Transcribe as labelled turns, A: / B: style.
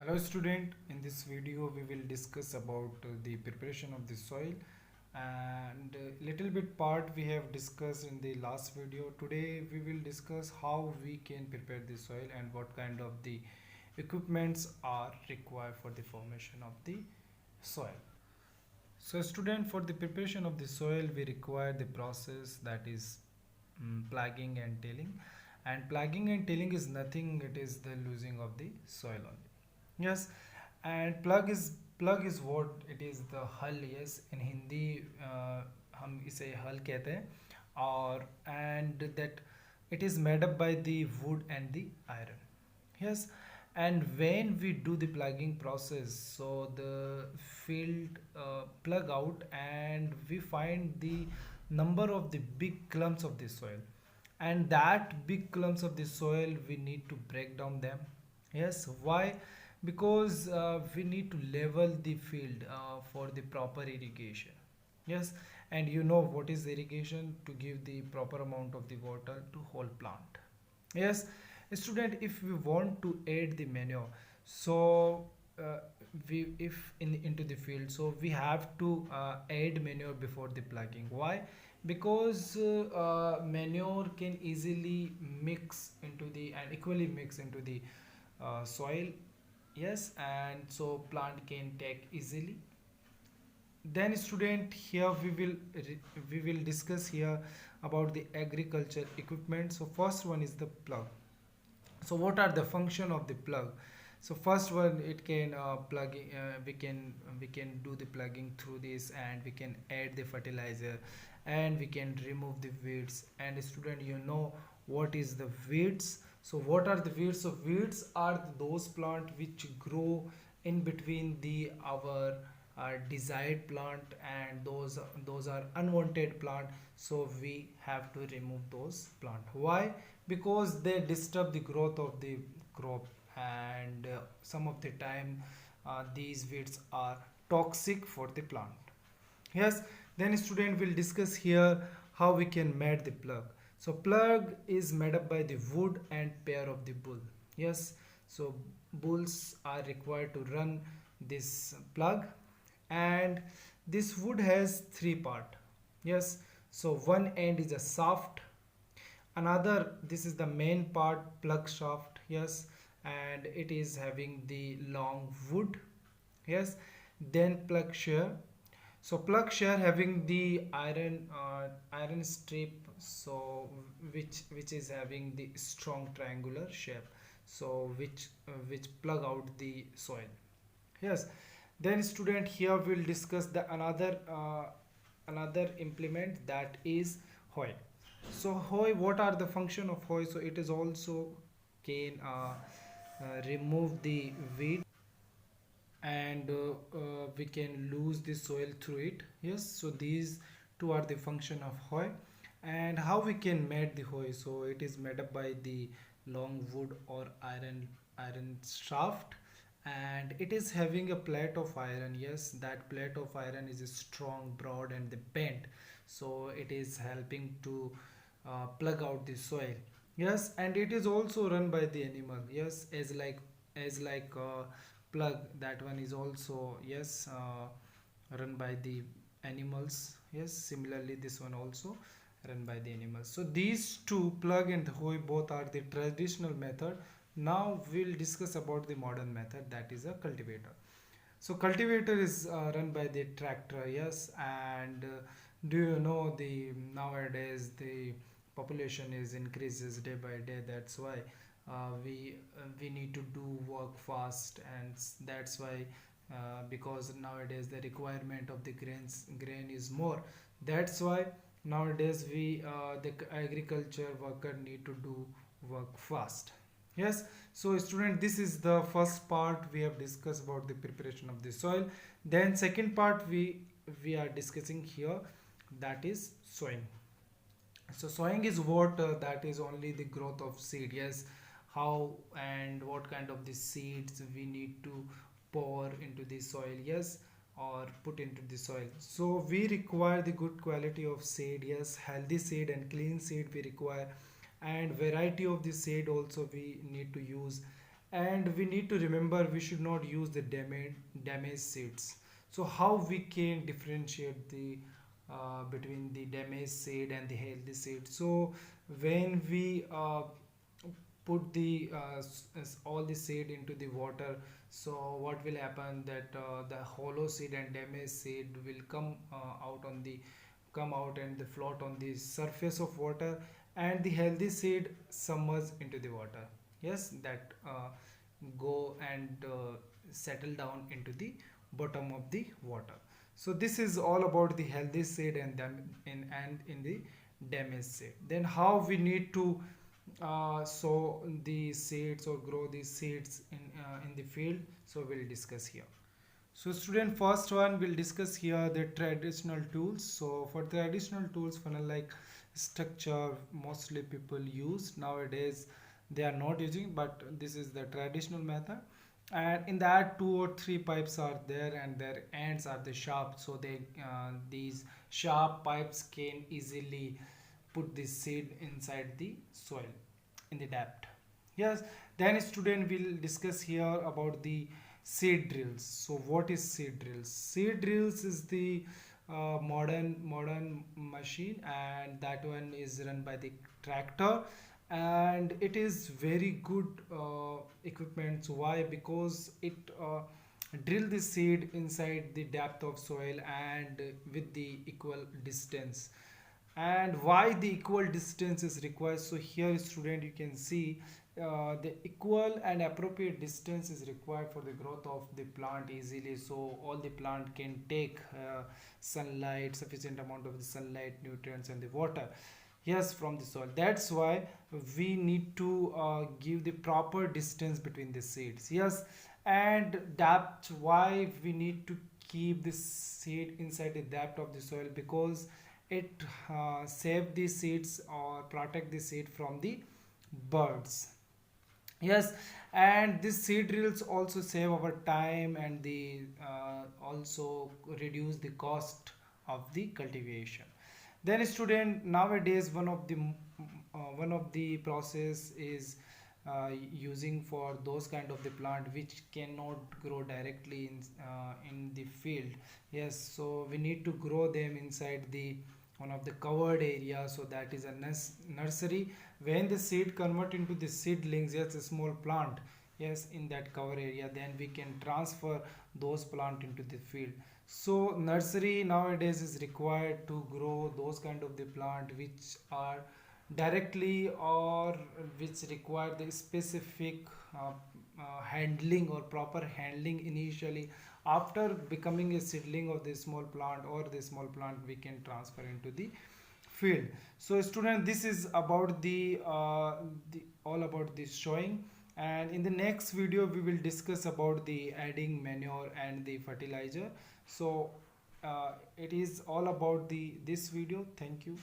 A: Hello student, in this video we will discuss about the preparation of the soil and little bit part we have discussed in the last video. Today we will discuss how we can prepare the soil and what kind of the equipments are required for the formation of the soil. So student, for the preparation of the soil we require the process that is plugging and tilling, and plugging and tilling is nothing, it is the losing of the soil only. Yes, and plug is what it is, the hull. Yes, in Hindi हम इसे हल कहते हैं, और and that it is made up by the wood and the iron. Yes, and when we do the plugging process, so the field plug out and we find the number of the big clumps of the soil, and that big clumps of the soil we need to break down them. Yes, why? Because we need to level the field for the proper irrigation. Yes, and you know what is irrigation? To give the proper amount of the water to whole plant. Yes, student, if we want to add the manure, so we if in into the field, so we have to add manure before the plugging. Why? Because manure can easily mix into the and equally mix into the soil. Yes, and so plant can take easily. Then student, here we will discuss here about the agriculture equipment. So first one is the plug. So what are the function of the plug? So first one, it can we can do the plugging through this, and we can add the fertilizer, and we can remove the weeds. And student, you know what is the weeds? So what are the weeds? So weeds are those plant which grow in between the our desired plant, and those are unwanted plant. So we have to remove those plant. Why? Because they disturb the growth of the crop, and some of the time these weeds are toxic for the plant. Yes, then student will discuss here how we can made the plug. So plug is made up by the wood and pair of the bull. Yes, so bulls are required to run this plug, and this wood has three part. Yes, so one end is a shaft, another, this is the main part, plug shaft. Yes, and it is having the long wood. Yes, then plug shear. So plug shear having the iron strip, so which is having the strong triangular shape, so which plug out the soil. Yes, then student, here we'll discuss the another implement, that is hoe. So hoe, what are the function of hoe? So it is also can remove the weed, and we can lose the soil through it. Yes, so these two are the function of hoe. And how we can make the hoe? So it is made up by the long wood or iron shaft, and it is having a plate of iron. Yes, that plate of iron is strong, broad, and the bent, so it is helping to plug out the soil. Yes, and it is also run by the animal. Yes, as like plug, that one is also, yes, run by the animals. Yes, similarly this one also run by the animals. So these two, plug and hoe, both are the traditional method. Now we'll discuss about the modern method, that is a cultivator. So cultivator is run by the tractor. Yes, and do you know the nowadays the population is increases day by day. That's why we need to do work fast, and that's why because nowadays the requirement of the grain is more. That's why nowadays we the agriculture worker need to do work fast. Yes, so student, this is the first part we have discussed about the preparation of the soil. Then second part we are discussing here, that is sowing. So sowing is what, that is only the growth of seed. Yes, how and what kind of the seeds we need to pour into the soil. Yes, or put into the soil. So we require the good quality of seed. Yes, healthy seed and clean seed we require, and variety of the seed also we need to use. and we need to remember we should not use the damaged seeds. So how we can differentiate the between the damaged seed and the healthy seed? So when we put the all the seed into the water, so what will happen that the hollow seed and damaged seed will come out and they float on the surface of water, and the healthy seed submerge into the water. Yes, that go and settle down into the bottom of the water. So this is all about the healthy seed and in the damaged seed. Then how we need to sow the seeds or grow these seeds in the field, so we'll discuss here. So student, first one we'll discuss here the traditional tools. So for traditional tools, funnel like structure mostly people use nowadays, they are not using, but this is the traditional method. And in that, two or three pipes are there and their ends are the sharp, so they these sharp pipes can easily put the seed inside the soil in the depth. Yes, then student will discuss here about the seed drills. So what is seed drills? Seed drills is the modern machine, and that one is run by the tractor, and it is very good equipment. So why? Because it drill the seed inside the depth of soil and with the equal distance. And why the equal distance is required? So here student, you can see the equal and appropriate distance is required for the growth of the plant easily, so all the plant can take sunlight, sufficient amount of the sunlight, nutrients and the water, yes, from the soil. That's why we need to give the proper distance between the seeds. Yes, and depth, why we need to keep the seed inside the depth of the soil? Because it save the seeds or protect the seed from the birds. Yes, and these seed drills also save our time and the also reduce the cost of the cultivation. Then student, nowadays one of the process is using for those kind of the plant which cannot grow directly in the field. Yes, so we need to grow them inside the one of the covered area, so that is a nursery. When the seed convert into the seedlings, yes, a small plant, yes, in that cover area, then we can transfer those plant into the field. So nursery nowadays is required to grow those kind of the plant which are directly or which require the specific handling or proper handling initially. After becoming a seedling of the small plant or the small plant, we can transfer into the field. So student, this is about the all about this showing, and in the next video we will discuss about the adding manure and the fertilizer. So it is all about the this video. Thank you.